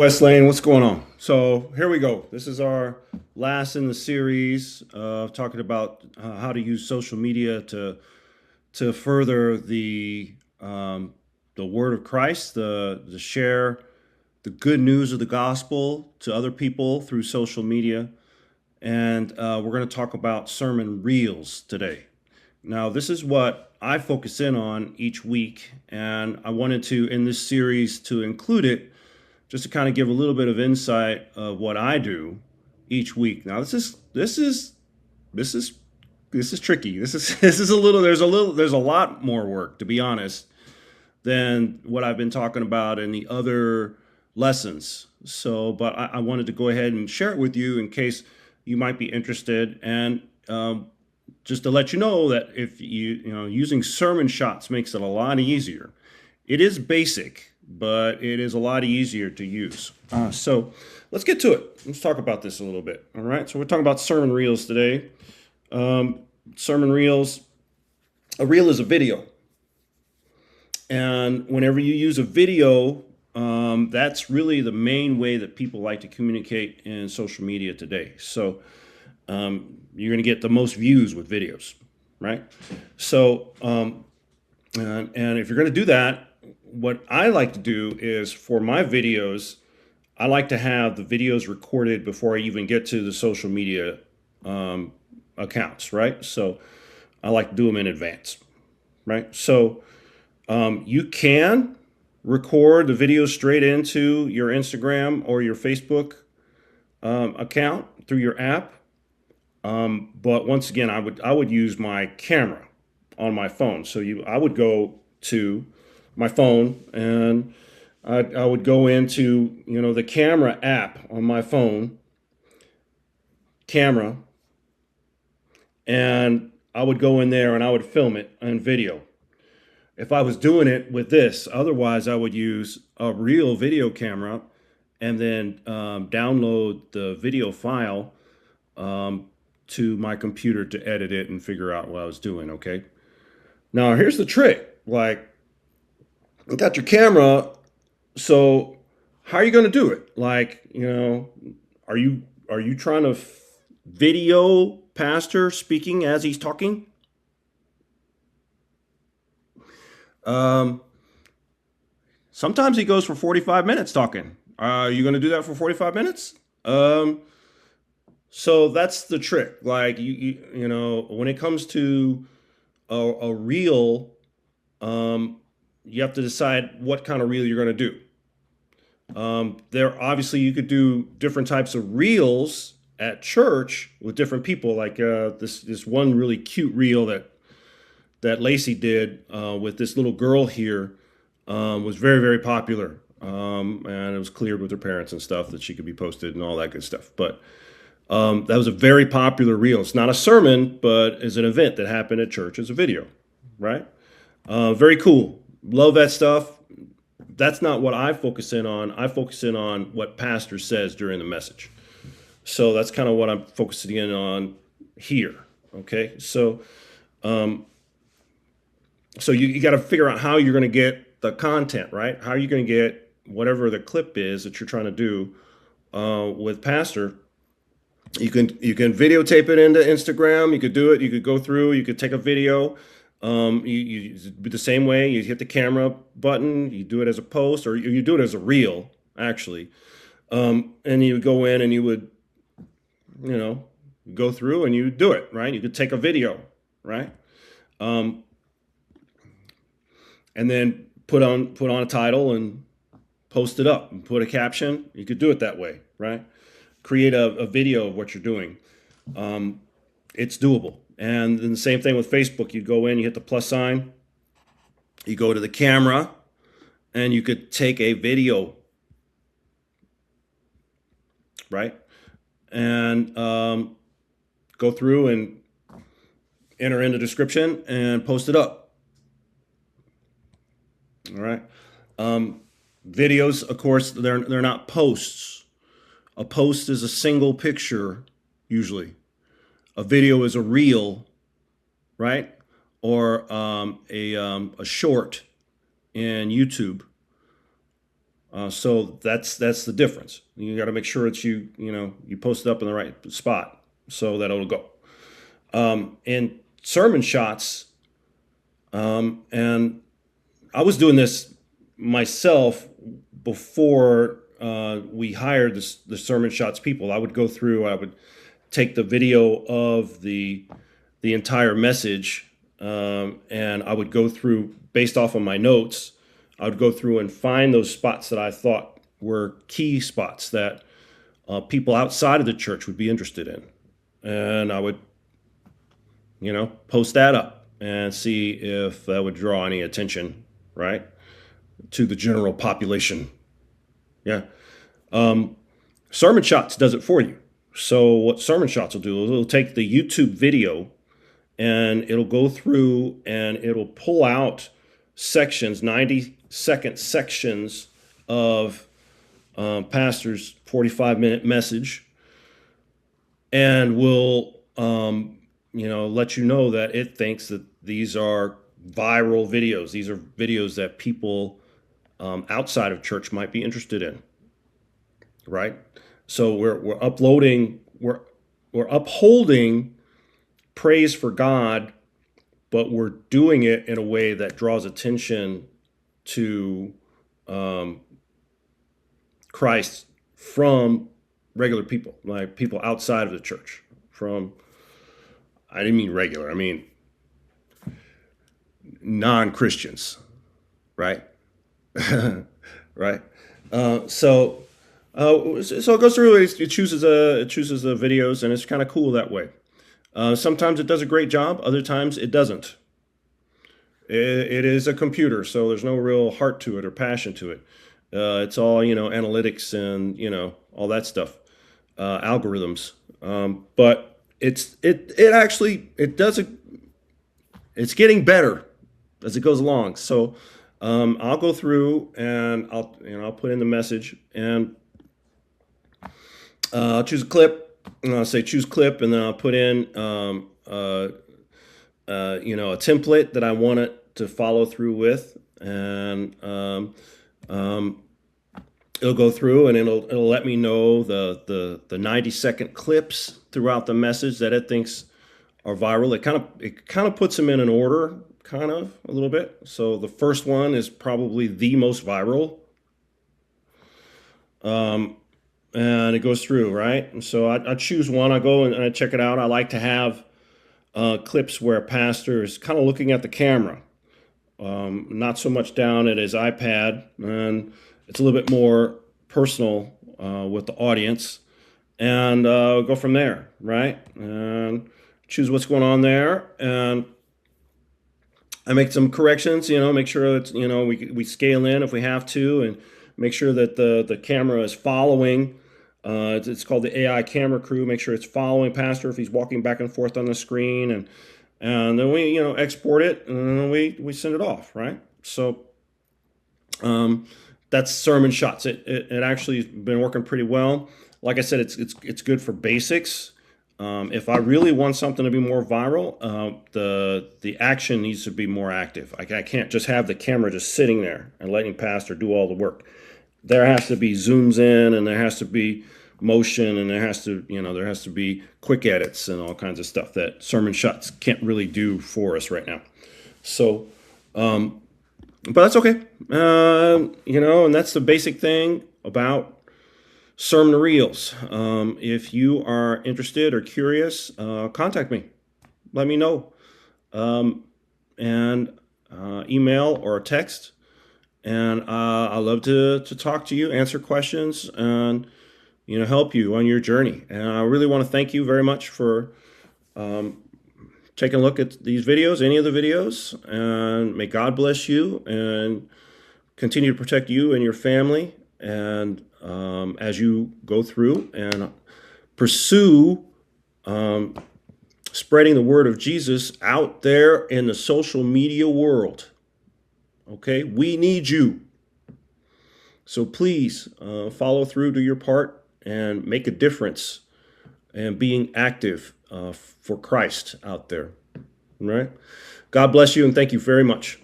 Westlane, what's going on? So here we go. This is our last in the series of talking about how to use social media to further the word of Christ, the share the good news of the gospel to other people through social media. And we're going to talk about sermon reels today. Now, this is what I focus in on each week, and I wanted to, in this series, to include it just to kind of give a little bit of insight of what I do each week. Now, this is this is tricky. This is there's a lot more work, to be honest, than what I've been talking about in the other lessons. So, but I wanted to go ahead and share it with you in case you might be interested, and just to let you know that if using sermon shots makes it a lot easier. It is basic, but it is a lot easier to use. So let's get to it. Let's talk about this a little bit. All right. So we're talking about sermon reels today. Sermon reels. A reel is a video. And whenever you use a video, that's really the main way that people like to communicate in social media today. So you're going to get the most views with videos, right? So, and if you're going to do that, what I like to do is for my videos, I like to have the videos recorded before I even get to the social media accounts, right? So I like to do them in advance, right? So you can record the video straight into your Instagram or your Facebook account through your app. But once again, I would use my camera on my phone. So I would go to my phone and I would go into the camera app on my phone, camera, and I would go in there and I would film it on video. If I was doing it with this, otherwise I would use a real video camera and then download the video file to my computer to edit it and figure out what I was doing, okay? Now, here's the trick. Like, you got your camera, so how are you going to do it? Like, are you trying to video pastor speaking as he's talking? Sometimes he goes for 45 minutes talking. Are you going to do that for 45 minutes? So that's the trick. Like when it comes to a reel, you have to decide what kind of reel you're going to do. There obviously you could do different types of reels at church with different people. Like this one really cute reel that Lacey did with this little girl here was very, very popular. And it was cleared with her parents and stuff that she could be posted and all that good stuff. But that was a very popular reel. It's not a sermon, but is an event that happened at church as a video, right? Very cool. Love that stuff. That's not what I focus in on. I focus in on what pastor says during the message. So that's kind of what I'm focusing in on here. Okay, so you got to figure out how you're going to get the content, right? How are you going to get whatever the clip is that you're trying to do with pastor. You can videotape it into Instagram. You could do it. You could go through. You could take a video. You the same way. You hit the camera button. You do it as a post, or you do it as a reel, actually. And you would go in and you would, go through and you would do it, right? You could take a video, right? And then put on a title and post it up and put a caption. You could do it that way, right? Create a video of what you're doing. It's doable. And then the same thing with Facebook. You go in, you hit the plus sign, you go to the camera, and you could take a video, right? And go through and enter in the description and post it up. All right. Videos, of course, they're not posts. A post is a single picture, usually. A video is a reel, right? Or a short in YouTube. So that's the difference. You got to make sure that you post it up in the right spot so that it'll go. And sermon shots, and I was doing this myself before we hired the sermon shots people. I would go through. I would take the video of the entire message, and I would go through based off of my notes. I would go through and find those spots that I thought were key spots that people outside of the church would be interested in, and I would, post that up and see if that would draw any attention, right, to the general population. Yeah. Sermon Shots does it for you. So what Sermon Shots will do is it'll take the YouTube video and it'll go through and it'll pull out sections, 90-second sections of pastor's 45-minute message, and will let you know that it thinks that these are viral videos. These are videos that people outside of church might be interested in, right? So we're uploading, we're upholding praise for God, but we're doing it in a way that draws attention to Christ from regular people, like people outside of the church. I didn't mean regular, I mean non-Christians, right? Right. So it goes through. It chooses the videos, and it's kind of cool that way. Sometimes it does a great job. Other times it doesn't. It is a computer, so there's no real heart to it or passion to it. It's all analytics and all that stuff, algorithms. But it does it. It's getting better as it goes along. So I'll go through and I'll put in the message, and I'll choose a clip, and I'll say choose clip, and then I'll put in a template that I want it to follow through with, and it'll go through and it'll let me know the 90-second clips throughout the message that it thinks are viral. It kind of puts them in an order, kind of a little bit. So the first one is probably the most viral. And it goes through, right? And so I choose one, I go and I check it out. I like to have clips where a pastor is kind of looking at the camera, not so much down at his iPad, and it's a little bit more personal with the audience, and go from there, right? And choose what's going on there, and I make some corrections, make sure that, we scale in if we have to, and make sure that the camera is following. It's called the AI camera crew. Make sure it's following pastor if he's walking back and forth on the screen, and then we export it, and then we send it off, right? So that's Sermon Shots. It actually has been working pretty well. Like I said, it's good for basics. If I really want something to be more viral, the action needs to be more active. I can't just have the camera just sitting there and letting pastor do all the work. There has to be zooms in, and there has to be motion, and there has to be quick edits and all kinds of stuff that Sermon Shots can't really do for us right now. So, but that's okay. And that's the basic thing about sermon reels. If you are interested or curious, contact me. Let me know. And email or text. And I love to talk to you, answer questions, and help you on your journey. And I really want to thank you very much for taking a look at these videos, any of the videos. And may God bless you and continue to protect you and your family. And as you go through and pursue spreading the word of Jesus out there in the social media world. Okay, we need you. So please follow through to your part and make a difference and being active for Christ out there. All right? God bless you, and thank you very much.